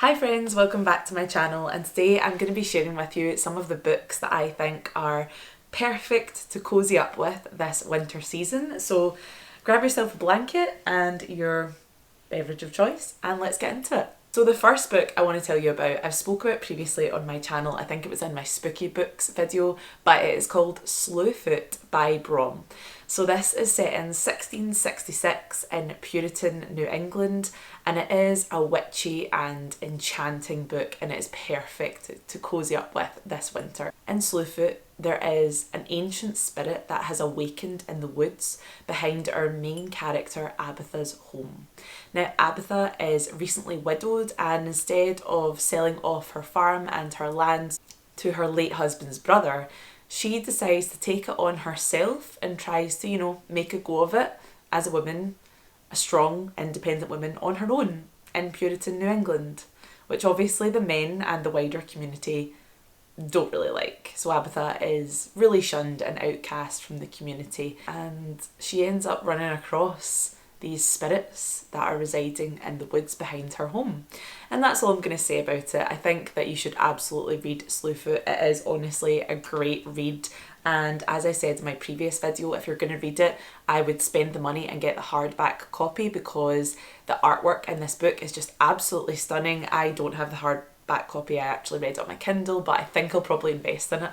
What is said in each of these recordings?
Hi friends, welcome back to my channel, and today I'm going to be sharing with you some of the books that I think are perfect to cozy up with this winter season. So grab yourself a blanket and your beverage of choice and let's get into it. So the first book I want to tell you about, I've spoke about previously on my channel, I think it was in my spooky books video, but it is called Slewfoot by Brom. So this is set in 1666 in Puritan New England, and it is a witchy and enchanting book, and it is perfect to cozy up with this winter. In Slewfoot, there is an ancient spirit that has awakened in the woods behind our main character Abatha's home. Now Abatha is recently widowed, and instead of selling off her farm and her land to her late husband's brother, she decides to take it on herself and tries to, make a go of it as a woman, a strong, independent woman on her own in Puritan New England, which obviously the men and the wider community don't really like. So Abatha is really shunned and outcast from the community, and she ends up running across these spirits that are residing in the woods behind her home. And that's all I'm going to say about it. I think that you should absolutely read Slewfoot. It is honestly a great read, and as I said in my previous video, if you're going to read it, I would spend the money and get the hardback copy because the artwork in this book is just absolutely stunning. I don't have the hardback copy, I actually read it on my Kindle, but I think I'll probably invest in it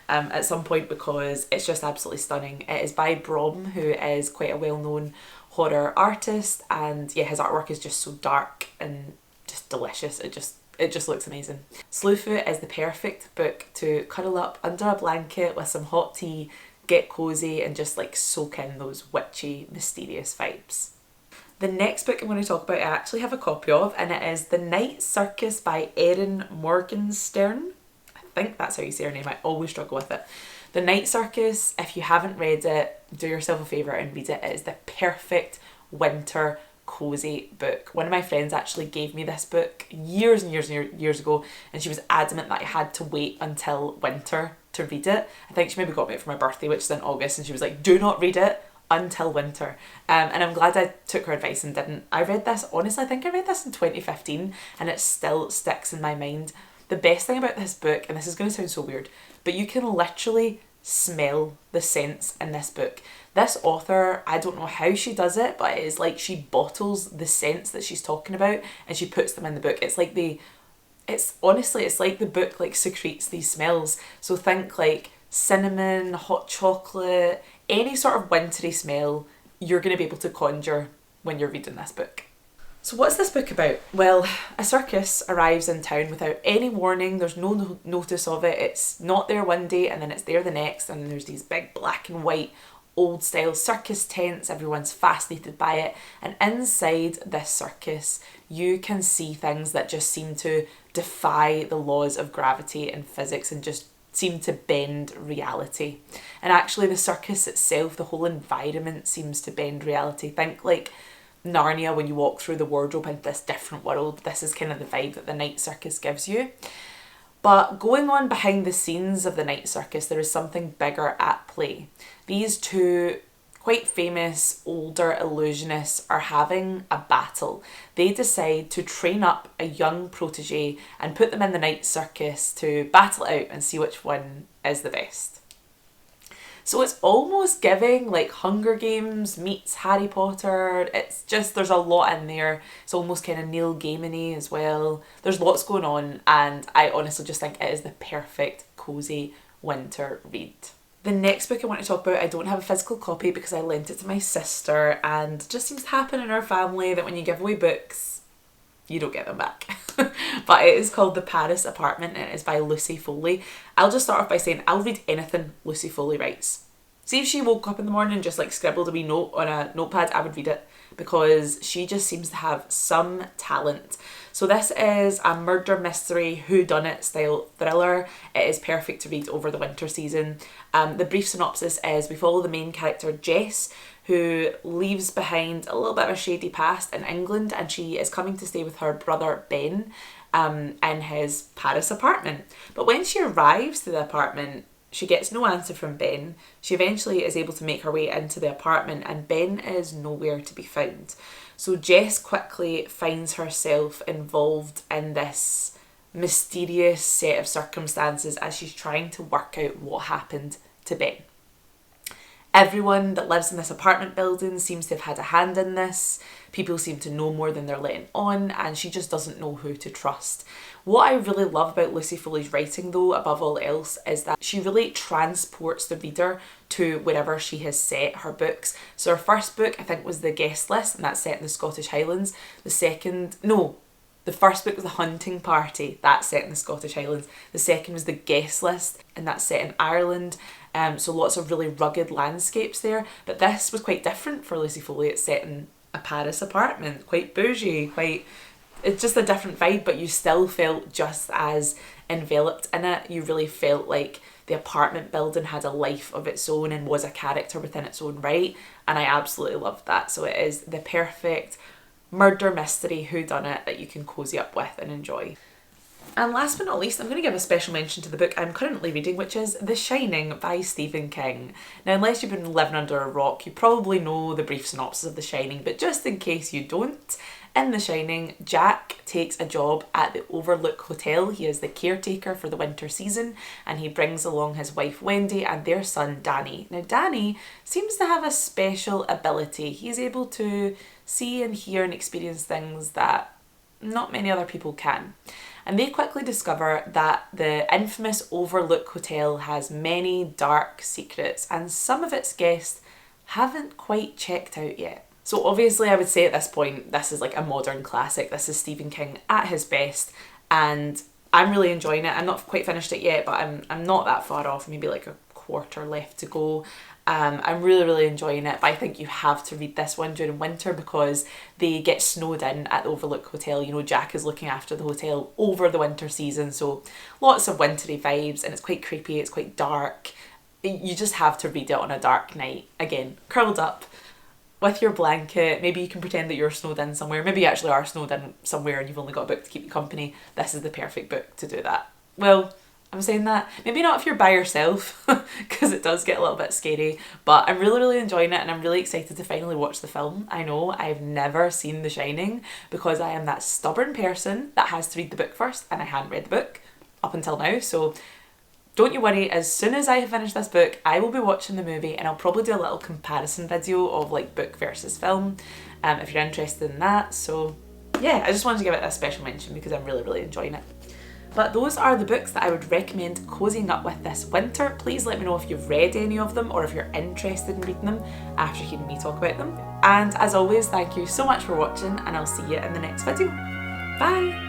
at some point because it's just absolutely stunning. It is by Brom, who is quite a well-known horror artist, and yeah, his artwork is just so dark and just delicious. It just looks amazing. Slewfoot is the perfect book to cuddle up under a blanket with some hot tea, get cozy, and just like soak in those witchy, mysterious vibes. The next book I'm going to talk about I actually have a copy of, and it is The Night Circus by Erin Morgenstern. I think that's how you say her name, I always struggle with it. The Night Circus, if you haven't read it, do yourself a favour and read it. It is the perfect winter cozy book. One of my friends actually gave me this book years and years and years ago, and she was adamant that I had to wait until winter to read it. I think she maybe got me it for my birthday, which is in August, and she was like, do not read it until winter. And I'm glad I took her advice and didn't. I read this, honestly, I think I read this in 2015, and it still sticks in my mind. The best thing about this book, and this is going to sound so weird, but you can literally smell the scents in this book. This author, I don't know how she does it, but it is like she bottles the scents that she's talking about and she puts them in the book. It's like it's like the book like secretes these smells. So think like cinnamon, hot chocolate, any sort of wintry smell you're going to be able to conjure when you're reading this book. So what's this book about? Well, a circus arrives in town without any warning. There's no notice of it. It's not there one day and then it's there the next, and there's these big black and white old style circus tents. Everyone's fascinated by it, and inside this circus you can see things that just seem to defy the laws of gravity and physics and just seem to bend reality. And actually the circus itself, the whole environment seems to bend reality. Think like Narnia when you walk through the wardrobe into this different world. This is kind of the vibe that the Night Circus gives you. But going on behind the scenes of the Night Circus, there is something bigger at play. These two quite famous older illusionists are having a battle. They decide to train up a young protege and put them in the Night Circus to battle it out and see which one is the best. So it's almost giving like Hunger Games meets Harry Potter. It's just, there's a lot in there. It's almost kind of Neil Gaiman-y as well. There's lots going on, and I honestly just think it is the perfect cozy winter read. The next book I want to talk about, I don't have a physical copy because I lent it to my sister, and it just seems to happen in our family that when you give away books, you don't get them back. But it is called The Paris Apartment, and it is by Lucy Foley. I'll just start off by saying I'll read anything Lucy Foley writes. See if she woke up in the morning and just like scribbled a wee note on a notepad, I would read it because she just seems to have some talent. So this is a murder mystery whodunit style thriller. It is perfect to read over the winter season. The brief synopsis is we follow the main character Jess, who leaves behind a little bit of a shady past in England, and she is coming to stay with her brother Ben in his Paris apartment. But when she arrives to the apartment, she gets no answer from Ben. She eventually is able to make her way into the apartment, and Ben is nowhere to be found. So Jess quickly finds herself involved in this mysterious set of circumstances as she's trying to work out what happened to Ben. Everyone that lives in this apartment building seems to have had a hand in this. People seem to know more than they're letting on, and she just doesn't know who to trust. What I really love about Lucy Foley's writing, though, above all else, is that she really transports the reader to wherever she has set her books. So her first book, I think, was The Guest List, and that's set in the Scottish Highlands. The first book was The Hunting Party, that's set in the Scottish Highlands. The second was The Guest List, and that's set in Ireland. So lots of really rugged landscapes there. But this was quite different for Lucy Foley. It's set in a Paris apartment, quite bougie, it's just a different vibe, but you still felt just as enveloped in it. You really felt like the apartment building had a life of its own and was a character within its own right. And I absolutely loved that. So it is the perfect murder mystery whodunit that you can cozy up with and enjoy. And last but not least, I'm going to give a special mention to the book I'm currently reading, which is The Shining by Stephen King. Now, unless you've been living under a rock, you probably know the brief synopsis of The Shining, but just in case you don't, in The Shining, Jack takes a job at the Overlook Hotel. He is the caretaker for the winter season, and he brings along his wife Wendy and their son Danny. Now, Danny seems to have a special ability. He's able to see and hear and experience things that not many other people can. And they quickly discover that the infamous Overlook Hotel has many dark secrets, and some of its guests haven't quite checked out yet. So obviously I would say at this point, this is like a modern classic. This is Stephen King at his best, and I'm really enjoying it. I'm not quite finished it yet, but I'm not that far off, maybe like a quarter left to go. I'm really enjoying it, but I think you have to read this one during winter because they get snowed in at the Overlook Hotel. You know, Jack is looking after the hotel over the winter season, so lots of wintry vibes, and it's quite creepy, it's quite dark. You just have to read it on a dark night, again, curled up with your blanket. Maybe you can pretend that you're snowed in somewhere. Maybe you actually are snowed in somewhere and you've only got a book to keep you company. This is the perfect book to do that. Well, I'm saying that. Maybe not if you're by yourself, because it does get a little bit scary, but I'm really enjoying it, and I'm really excited to finally watch the film. I know I've never seen The Shining because I am that stubborn person that has to read the book first, and I hadn't read the book up until now, so don't you worry, as soon as I have finished this book, I will be watching the movie, and I'll probably do a little comparison video of like book versus film, if you're interested in that. So yeah, I just wanted to give it a special mention because I'm really enjoying it. But those are the books that I would recommend cozying up with this winter. Please let me know if you've read any of them or if you're interested in reading them after hearing me talk about them. And as always, thank you so much for watching, and I'll see you in the next video. Bye!